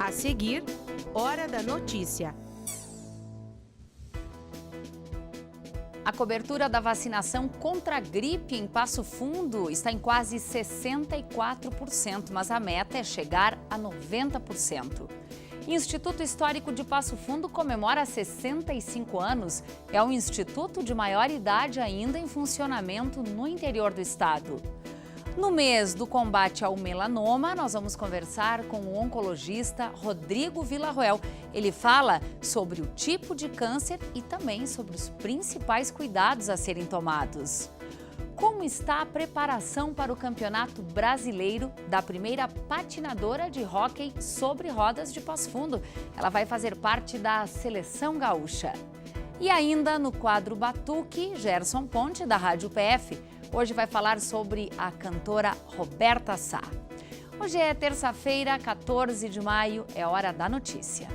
A seguir, Hora da Notícia. A cobertura da vacinação contra a gripe em Passo Fundo está em quase 64%, mas a meta é chegar a 90%. Instituto Histórico de Passo Fundo comemora 65 anos. É o instituto de maior idade ainda em funcionamento no interior do estado. No mês do combate ao melanoma, nós vamos conversar com o oncologista Rodrigo Villarroel. Ele fala sobre o tipo de câncer e também sobre os principais cuidados a serem tomados. Como está a preparação para o Campeonato Brasileiro da primeira patinadora de hóquei sobre rodas de Passo Fundo? Ela vai fazer parte da Seleção Gaúcha. E ainda no quadro Batuque, Gerson Ponte, da Rádio PF. Hoje vai falar sobre a cantora Roberta Sá. Hoje é terça-feira, 14 de maio, é hora da notícia.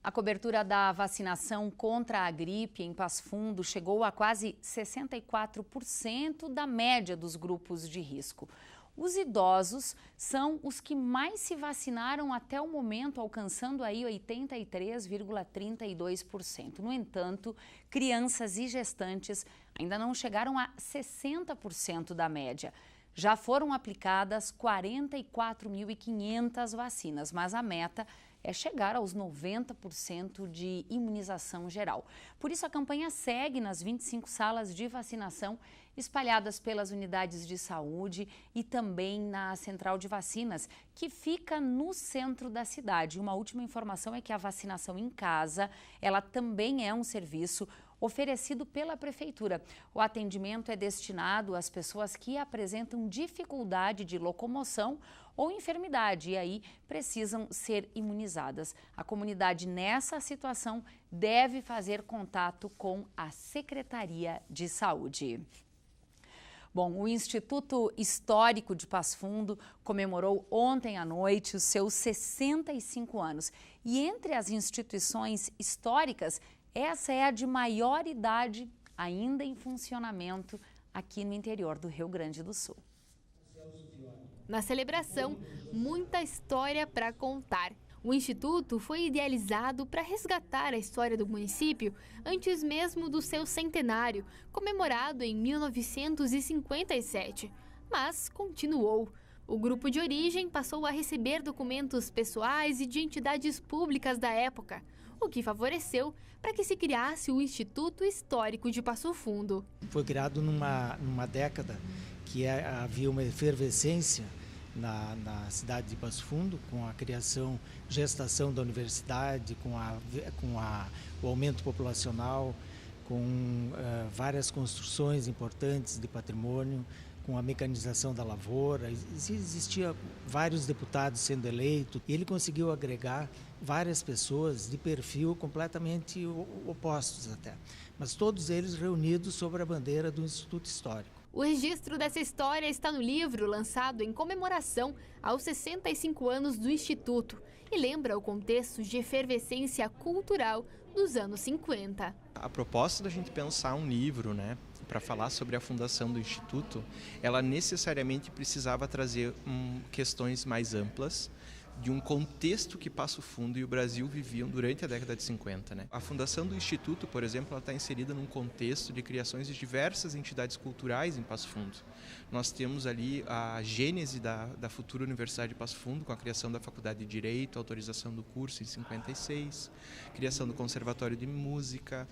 A cobertura da vacinação contra a gripe em Passo Fundo chegou a quase 64% da média dos grupos de risco. Os idosos são os que mais se vacinaram até o momento, alcançando aí 83,32%. No entanto, crianças e gestantes ainda não chegaram a 60% da média. Já foram aplicadas 44.500 vacinas, mas a meta é chegar aos 90% de imunização geral. Por isso, a campanha segue nas 25 salas de vacinação espalhadas pelas unidades de saúde e também na central de vacinas, que fica no centro da cidade. Uma última informação é que a vacinação em casa, ela também é um serviço oferecido pela Prefeitura. O atendimento é destinado às pessoas que apresentam dificuldade de locomoção ou enfermidade e aí precisam ser imunizadas. A comunidade nessa situação deve fazer contato com a Secretaria de Saúde. Bom, o Instituto Histórico de Passo Fundo comemorou ontem à noite os seus 65 anos. E entre as instituições históricas, essa é a de maior idade ainda em funcionamento aqui no interior do Rio Grande do Sul. Na celebração, muita história para contar. O Instituto foi idealizado para resgatar a história do município antes mesmo do seu centenário, comemorado em 1957, mas continuou. O grupo de origem passou a receber documentos pessoais e de entidades públicas da época, o que favoreceu para que se criasse o Instituto Histórico de Passo Fundo. Foi criado numa década que havia uma efervescência na cidade de Passo Fundo, com a criação, gestação da universidade, com o aumento populacional, com várias construções importantes de patrimônio, com a mecanização da lavoura. Existia vários deputados sendo eleitos e ele conseguiu agregar várias pessoas de perfil completamente opostos até, mas todos eles reunidos sob a bandeira do Instituto Histórico. O registro dessa história está no livro lançado em comemoração aos 65 anos do Instituto e lembra o contexto de efervescência cultural dos anos 50. A proposta da gente pensar um livro, para falar sobre a fundação do Instituto, ela necessariamente precisava trazer questões mais amplas, de um contexto que Passo Fundo e o Brasil viviam durante a década de 50. A fundação do Instituto, por exemplo, ela está inserida num contexto de criações de diversas entidades culturais em Passo Fundo. Nós temos ali a gênese da futura Universidade de Passo Fundo, com a criação da Faculdade de Direito, autorização do curso em 56, criação do Conservatório de Música,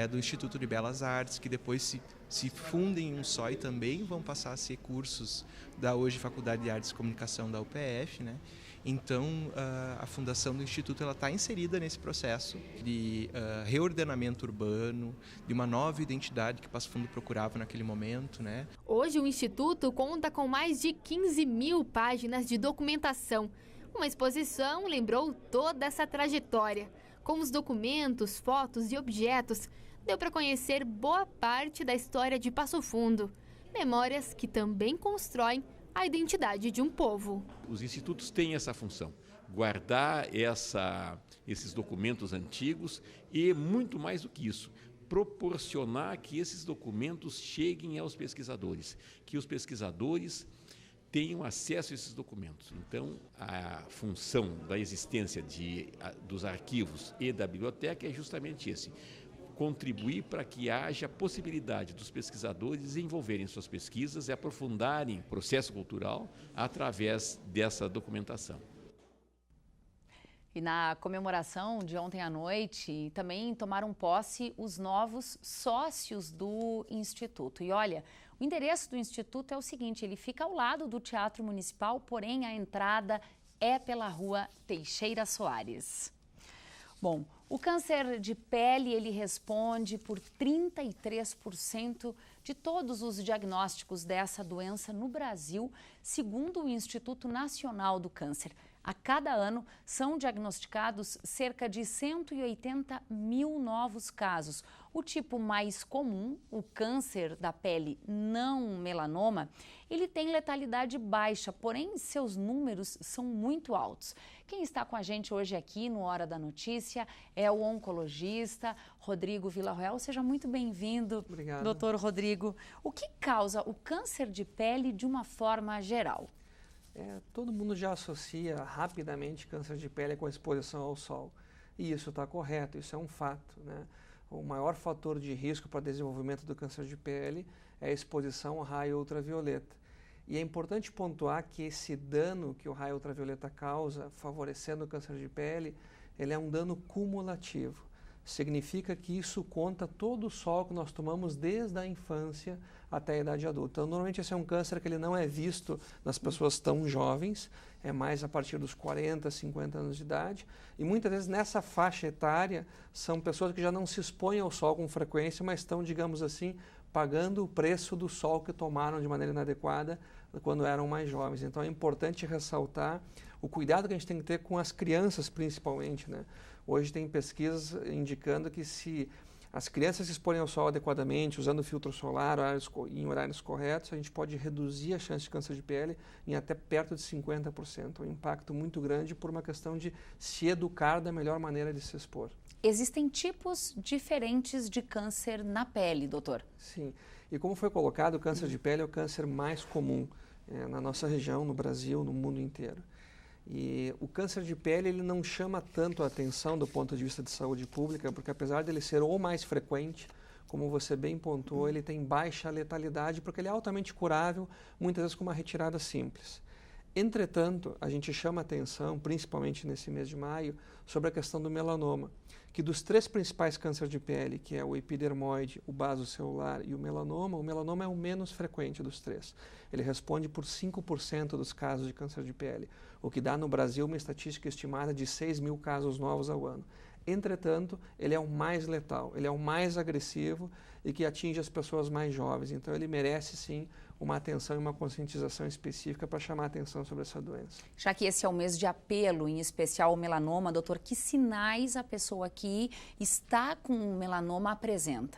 do Instituto de Belas Artes, que depois se fundem em um só e também vão passar a ser cursos da hoje Faculdade de Artes e Comunicação da UPF, Então, a fundação do Instituto está inserida nesse processo de reordenamento urbano, de uma nova identidade que Passo Fundo procurava naquele momento. Hoje, o Instituto conta com mais de 15.000 páginas de documentação. Uma exposição lembrou toda essa trajetória. Com os documentos, fotos e objetos, deu para conhecer boa parte da história de Passo Fundo. Memórias que também constroem a identidade de um povo. Os institutos têm essa função guardar esses documentos antigos e, muito mais do que isso, proporcionar que esses documentos cheguem aos pesquisadores, que os pesquisadores tenham acesso a esses documentos. Então, a função da existência dos arquivos e da biblioteca é justamente esse: contribuir para que haja possibilidade dos pesquisadores desenvolverem suas pesquisas e aprofundarem o processo cultural através dessa documentação. E na comemoração de ontem à noite, também tomaram posse os novos sócios do Instituto. E olha, o endereço do Instituto é o seguinte: ele fica ao lado do Teatro Municipal, porém a entrada é pela Rua Teixeira Soares. Bom, o câncer de pele, ele responde por 33% de todos os diagnósticos dessa doença no Brasil, segundo o Instituto Nacional do Câncer. A cada ano, são diagnosticados cerca de 180 mil novos casos. O tipo mais comum, o câncer da pele não melanoma, ele tem letalidade baixa, porém seus números são muito altos. Quem está com a gente hoje aqui no Hora da Notícia é o oncologista Rodrigo Villarroel. Seja muito bem-vindo, doutor Rodrigo. O que causa o câncer de pele de uma forma geral? Todo mundo já associa rapidamente câncer de pele com a exposição ao sol. E isso está correto, isso é um fato, né? O maior fator de risco para o desenvolvimento do câncer de pele é a exposição ao raio ultravioleta. E é importante pontuar que esse dano que o raio ultravioleta causa, favorecendo o câncer de pele, ele é um dano cumulativo. Significa que isso conta todo o sol que nós tomamos desde a infância até a idade adulta. Então, normalmente esse é um câncer que ele não é visto nas pessoas tão jovens, é mais a partir dos 40, 50 anos de idade. E muitas vezes nessa faixa etária são pessoas que já não se expõem ao sol com frequência, mas estão, digamos assim, pagando o preço do sol que tomaram de maneira inadequada quando eram mais jovens. Então é importante ressaltar o cuidado que a gente tem que ter com as crianças, principalmente, né? Hoje tem pesquisas indicando que se as crianças se exporem ao sol adequadamente, usando filtro solar em horários corretos, a gente pode reduzir a chance de câncer de pele em até perto de 50%. Um impacto muito grande por uma questão de se educar da melhor maneira de se expor. Existem tipos diferentes de câncer na pele, doutor? Sim. E como foi colocado, o câncer de pele é o câncer mais comum na nossa região, no Brasil, no mundo inteiro. E o câncer de pele ele não chama tanto a atenção do ponto de vista de saúde pública, porque apesar dele ser o mais frequente, como você bem pontuou, ele tem baixa letalidade porque ele é altamente curável, muitas vezes com uma retirada simples. Entretanto, a gente chama a atenção, principalmente nesse mês de maio, sobre a questão do melanoma, que dos três principais cânceres de pele, que é o epidermoide, o basocelular e o melanoma é o menos frequente dos três. Ele responde por 5% dos casos de câncer de pele, o que dá no Brasil uma estatística estimada de 6 mil casos novos ao ano. Entretanto, ele é o mais letal, ele é o mais agressivo e que atinge as pessoas mais jovens. Então, ele merece, sim, uma atenção e uma conscientização específica para chamar a atenção sobre essa doença. Já que esse é o mês de apelo, em especial o melanoma, doutor, que sinais a pessoa que está com melanoma apresenta?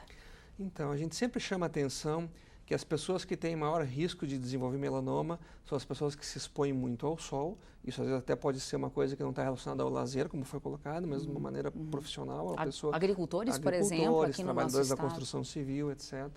Então, a gente sempre chama a atenção que as pessoas que têm maior risco de desenvolver melanoma são as pessoas que se expõem muito ao sol. Isso às vezes até pode ser uma coisa que não está relacionada ao lazer, como foi colocado, mas de uma maneira profissional. Agricultores, por exemplo, aqui no nosso trabalhadores da estado. Construção Civil, etc.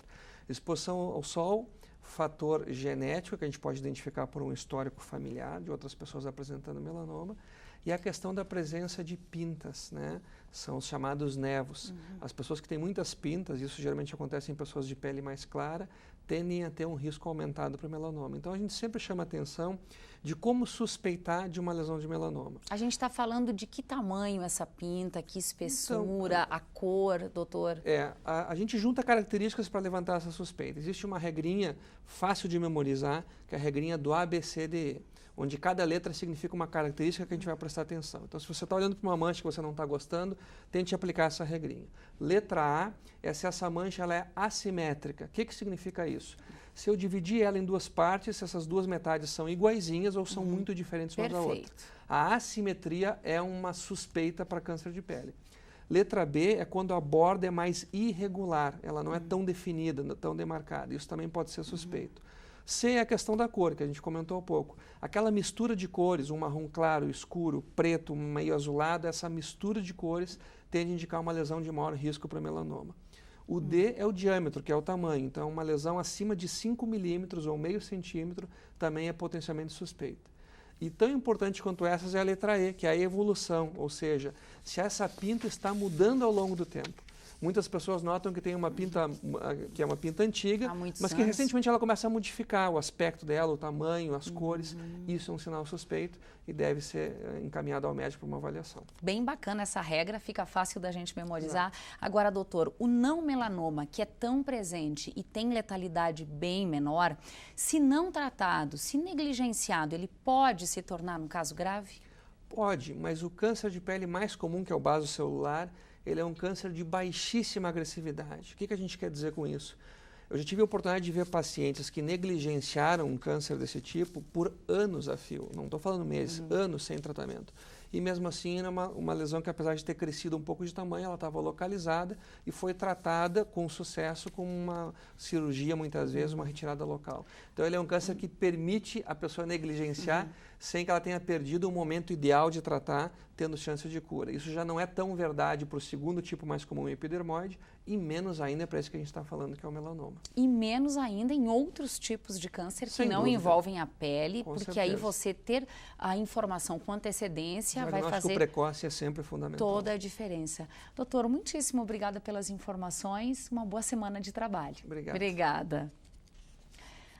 Exposição ao sol, fator genético que a gente pode identificar por um histórico familiar de outras pessoas apresentando melanoma. E a questão da presença de pintas, né? São os chamados nevos. As pessoas que têm muitas pintas, isso geralmente acontece em pessoas de pele mais clara, tendem a ter um risco aumentado para o melanoma. Então, a gente sempre chama a atenção de como suspeitar de uma lesão de melanoma. A gente está falando de que tamanho essa pinta, que espessura, a cor, doutor? A gente junta características para levantar essa suspeita. Existe uma regrinha fácil de memorizar, que é a regrinha do ABCDE, onde cada letra significa uma característica que a gente vai prestar atenção. Então, se você está olhando para uma mancha que você não está gostando, tente aplicar essa regrinha. Letra A é se essa mancha ela é assimétrica. O que significa isso? Se eu dividir ela em duas partes, se essas duas metades são iguaizinhas ou são muito diferentes uma da outra. A assimetria é uma suspeita para câncer de pele. Letra B é quando a borda é mais irregular, ela não é tão definida, tão demarcada. Isso também pode ser suspeito. C é a questão da cor, que a gente comentou há pouco. Aquela mistura de cores, um marrom claro, escuro, preto, meio azulado, essa mistura de cores tende a indicar uma lesão de maior risco para melanoma. O D é o diâmetro, que é o tamanho. Então, uma lesão acima de 5 milímetros ou meio centímetro também é potencialmente suspeita. E tão importante quanto essas é a letra E, que é a evolução, ou seja, se essa pinta está mudando ao longo do tempo. Muitas pessoas notam que tem uma pinta, que é uma pinta antiga, mas que recentemente ela começa a modificar o aspecto dela, o tamanho, as cores. Isso é um sinal suspeito e deve ser encaminhado ao médico para uma avaliação. Bem bacana essa regra, fica fácil da gente memorizar. Agora, doutor, o não melanoma, que é tão presente e tem letalidade bem menor, se não tratado, se negligenciado, ele pode se tornar um caso grave? Pode, mas o câncer de pele mais comum, que é o basocelular, ele é um câncer de baixíssima agressividade. O que a gente quer dizer com isso? Eu já tive a oportunidade de ver pacientes que negligenciaram um câncer desse tipo por anos a fio. Não estou falando meses, anos sem tratamento. E mesmo assim era uma lesão que, apesar de ter crescido um pouco de tamanho, ela estava localizada e foi tratada com sucesso com uma cirurgia, muitas vezes, uma retirada local. Então ele é um câncer que permite a pessoa negligenciar sem que ela tenha perdido o momento ideal de tratar, tendo chance de cura. Isso já não é tão verdade para o segundo tipo mais comum, o epidermoide, e menos ainda para esse que a gente está falando, que é o melanoma. E menos ainda em outros tipos de câncer que não envolvem a pele, porque aí você ter a informação com antecedência vai fazer... O diagnóstico precoce é sempre fundamental. Toda a diferença. Doutor, muitíssimo obrigada pelas informações, uma boa semana de trabalho. Obrigado. Obrigada.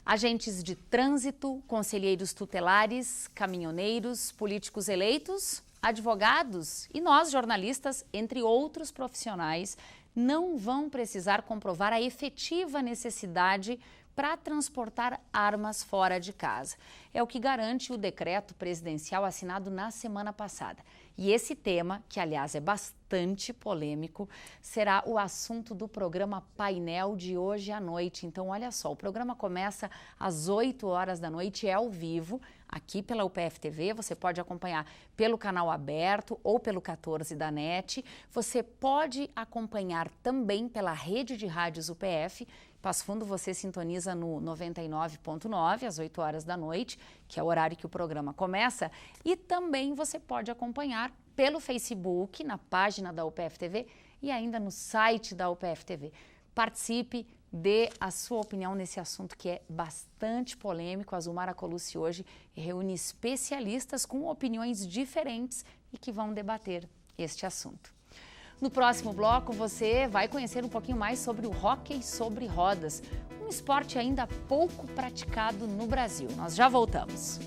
Agentes de trânsito, conselheiros tutelares, caminhoneiros, políticos eleitos, advogados e nós, jornalistas, entre outros profissionais, não vão precisar comprovar a efetiva necessidade para transportar armas fora de casa. É o que garante o decreto presidencial assinado na semana passada. E esse tema, que aliás é bastante polêmico, será o assunto do programa Painel de hoje à noite. Então, olha só, o programa começa às 8 horas da noite, é ao vivo, aqui pela UPF TV. Você pode acompanhar pelo canal aberto ou pelo 14 da NET. Você pode acompanhar também pela rede de rádios UPF. Passo Fundo você sintoniza no 99.9, às 8 horas da noite, que é o horário que o programa começa. E também você pode acompanhar pelo Facebook, na página da UPF TV e ainda no site da UPF TV. Participe, dê a sua opinião nesse assunto que é bastante polêmico. A Zulmara Colucci hoje reúne especialistas com opiniões diferentes e que vão debater este assunto. No próximo bloco, você vai conhecer um pouquinho mais sobre o hóquei sobre rodas, um esporte ainda pouco praticado no Brasil. Nós já voltamos.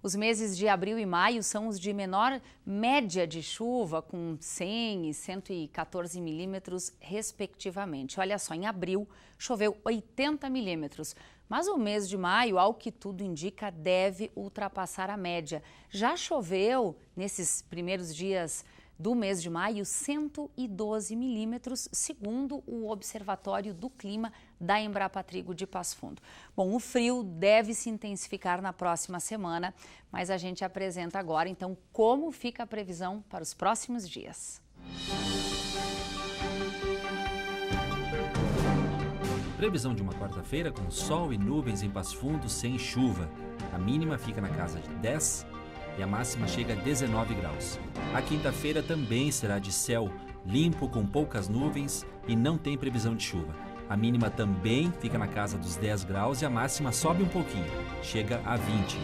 Os meses de abril e maio são os de menor média de chuva, com 100 e 114 milímetros, respectivamente. Olha só, em abril choveu 80 milímetros, mas o mês de maio, ao que tudo indica, deve ultrapassar a média. Já choveu, nesses primeiros dias do mês de maio, 112 milímetros, segundo o Observatório do Clima da Embrapa Trigo de Passo Fundo. Bom, o frio deve se intensificar na próxima semana, mas a gente apresenta agora, então, como fica a previsão para os próximos dias. Previsão de uma quarta-feira com sol e nuvens em Passo Fundo sem chuva. A mínima fica na casa de 10 e a máxima chega a 19 graus. A quinta-feira também será de céu limpo, com poucas nuvens e não tem previsão de chuva. A mínima também fica na casa dos 10 graus e a máxima sobe um pouquinho, chega a 20.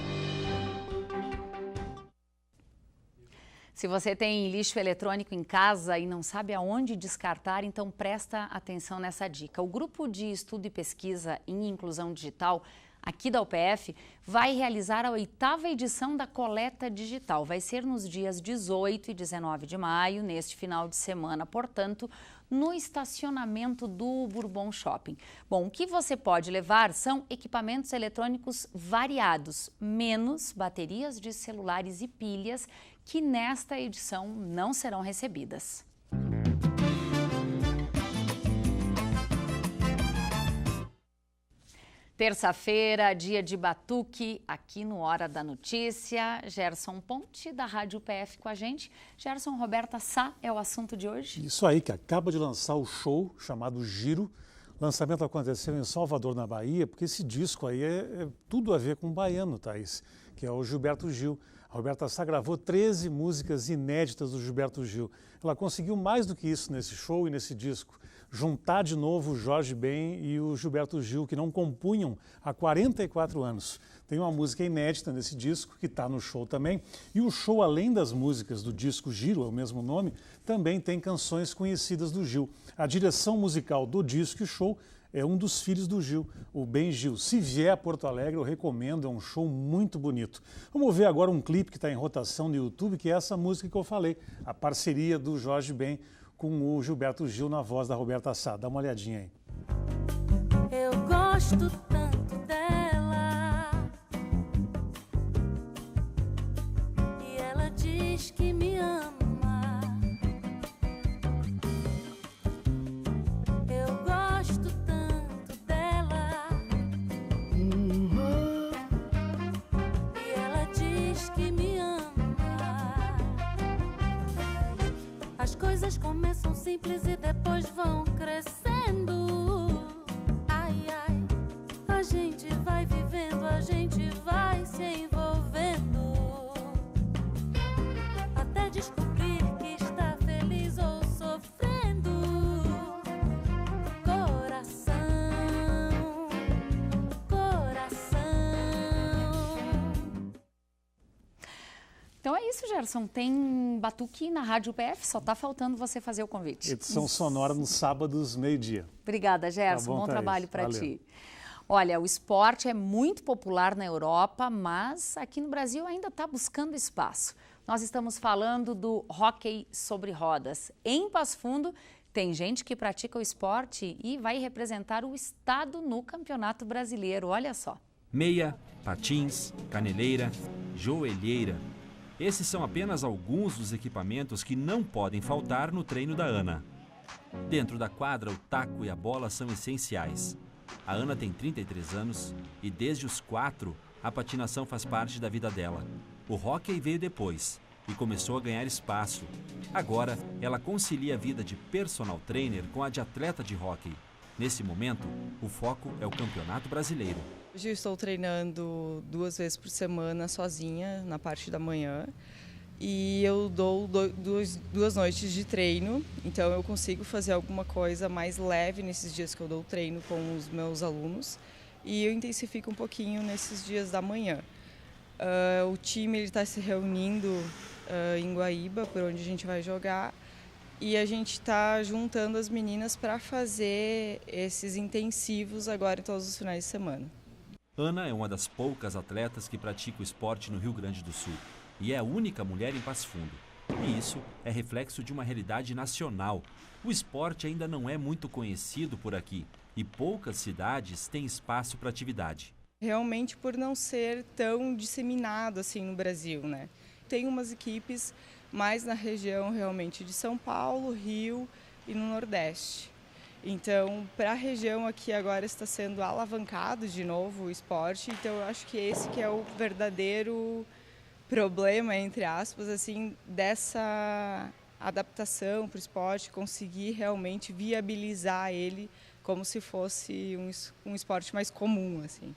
Se você tem lixo eletrônico em casa e não sabe aonde descartar, então presta atenção nessa dica. O Grupo de Estudo e Pesquisa em Inclusão Digital aqui da UPF, vai realizar a 8ª edição da coleta digital. Vai ser nos dias 18 e 19 de maio, neste final de semana, portanto, no estacionamento do Bourbon Shopping. Bom, o que você pode levar são equipamentos eletrônicos variados, menos baterias de celulares e pilhas, que nesta edição não serão recebidas. Terça-feira, dia de batuque, aqui no Hora da Notícia. Gerson Ponte, da Rádio PF, com a gente. Gerson, Roberta Sá é o assunto de hoje. Isso aí, que acaba de lançar o show chamado Giro. O lançamento aconteceu em Salvador, na Bahia, porque esse disco aí é tudo a ver com o baiano, Thaís, que é o Gilberto Gil. A Roberta Sá gravou 13 músicas inéditas do Gilberto Gil. Ela conseguiu mais do que isso nesse show e nesse disco. Juntar de novo o Jorge Ben e o Gilberto Gil, que não compunham há 44 anos. Tem uma música inédita nesse disco, que está no show também. E o show, além das músicas do disco Giro, é o mesmo nome, também tem canções conhecidas do Gil. A direção musical do disco e show é um dos filhos do Gil, o Ben Gil. Se vier a Porto Alegre, eu recomendo, é um show muito bonito. Vamos ver agora um clipe que está em rotação no YouTube, que é essa música que eu falei, a parceria do Jorge Ben com o Gilberto Gil na voz da Roberta Sá. Dá uma olhadinha aí. Eu gosto tanto dela e ela diz que me ama. Eu gosto tanto dela e ela diz que me ama. As coisas começam simples e depois vão crescendo. Ai, ai, a gente vai vivendo, a gente vai se envolvendo, até descobrir que está feliz ou sofrendo. Coração, coração. Então é isso, Gerson. Tem batuque na Rádio PF, só está faltando você fazer o convite. Edição sonora nos sábados, meio-dia. Obrigada, Gerson. Tá bom, trabalho para Valeu. ti. Olha, o esporte é muito popular na Europa, mas aqui no Brasil ainda está buscando espaço. Nós estamos falando do hóquei sobre rodas. Em Passo Fundo, tem gente que pratica o esporte e vai representar o estado no Campeonato Brasileiro. Olha só. Meia, patins, caneleira, joelheira. Esses são apenas alguns dos equipamentos que não podem faltar no treino da Ana. Dentro da quadra, o taco e a bola são essenciais. A Ana tem 33 anos e desde os 4, a patinação faz parte da vida dela. O hóquei veio depois e começou a ganhar espaço. Agora, ela concilia a vida de personal trainer com a de atleta de hóquei. Nesse momento, o foco é o Campeonato Brasileiro. Hoje eu estou treinando 2 vezes por semana sozinha, na parte da manhã. E eu dou 2 noites de treino, então eu consigo fazer alguma coisa mais leve nesses dias que eu dou treino com os meus alunos. E eu intensifico um pouquinho nesses dias da manhã. O time está se reunindo em Guaíba, por onde a gente vai jogar. E a gente está juntando as meninas para fazer esses intensivos agora em todos os finais de semana. Ana é uma das poucas atletas que pratica o esporte no Rio Grande do Sul e é a única mulher em Passo Fundo. E isso é reflexo de uma realidade nacional. O esporte ainda não é muito conhecido por aqui e poucas cidades têm espaço para atividade. Realmente por não ser tão disseminado assim no Brasil, né? Tem umas equipes mais na região realmente de São Paulo, Rio e no Nordeste. Então, para a região aqui agora está sendo alavancado de novo o esporte, então eu acho que esse que é o verdadeiro problema, entre aspas, assim, dessa adaptação para o esporte, conseguir realmente viabilizar ele como se fosse um esporte mais comum, assim.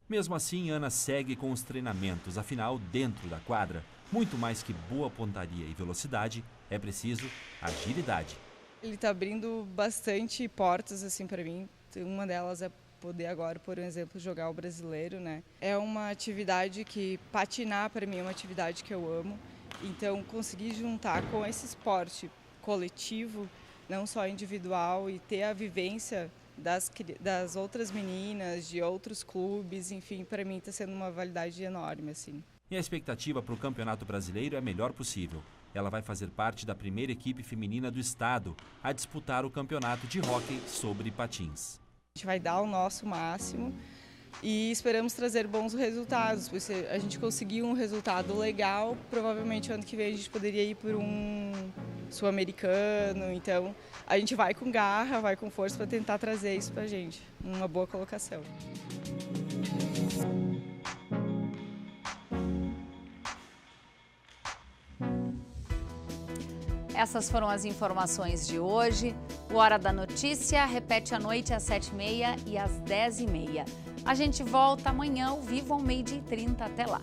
Mesmo assim, Ana segue com os treinamentos, afinal, dentro da quadra, muito mais que boa pontaria e velocidade, é preciso agilidade. Ele está abrindo bastante portas assim para mim. Uma delas é poder agora, por exemplo, jogar o brasileiro, né? É uma atividade que patinar para mim é uma atividade que eu amo. Então conseguir juntar com esse esporte coletivo, não só individual, e ter a vivência das outras meninas, de outros clubes, enfim, para mim está sendo uma validade enorme, assim. E a expectativa para o Campeonato Brasileiro é a melhor possível. Ela vai fazer parte da primeira equipe feminina do estado a disputar o campeonato de hóquei sobre patins. A gente vai dar o nosso máximo e esperamos trazer bons resultados. Se a gente conseguir um resultado legal, provavelmente ano que vem a gente poderia ir por um sul-americano. Então a gente vai com garra, vai com força para tentar trazer isso para a gente. Uma boa colocação. Essas foram as informações de hoje. O Hora da Notícia repete à noite às 7h30 e às 10h30. A gente volta amanhã ao vivo ao 12h30. Até lá.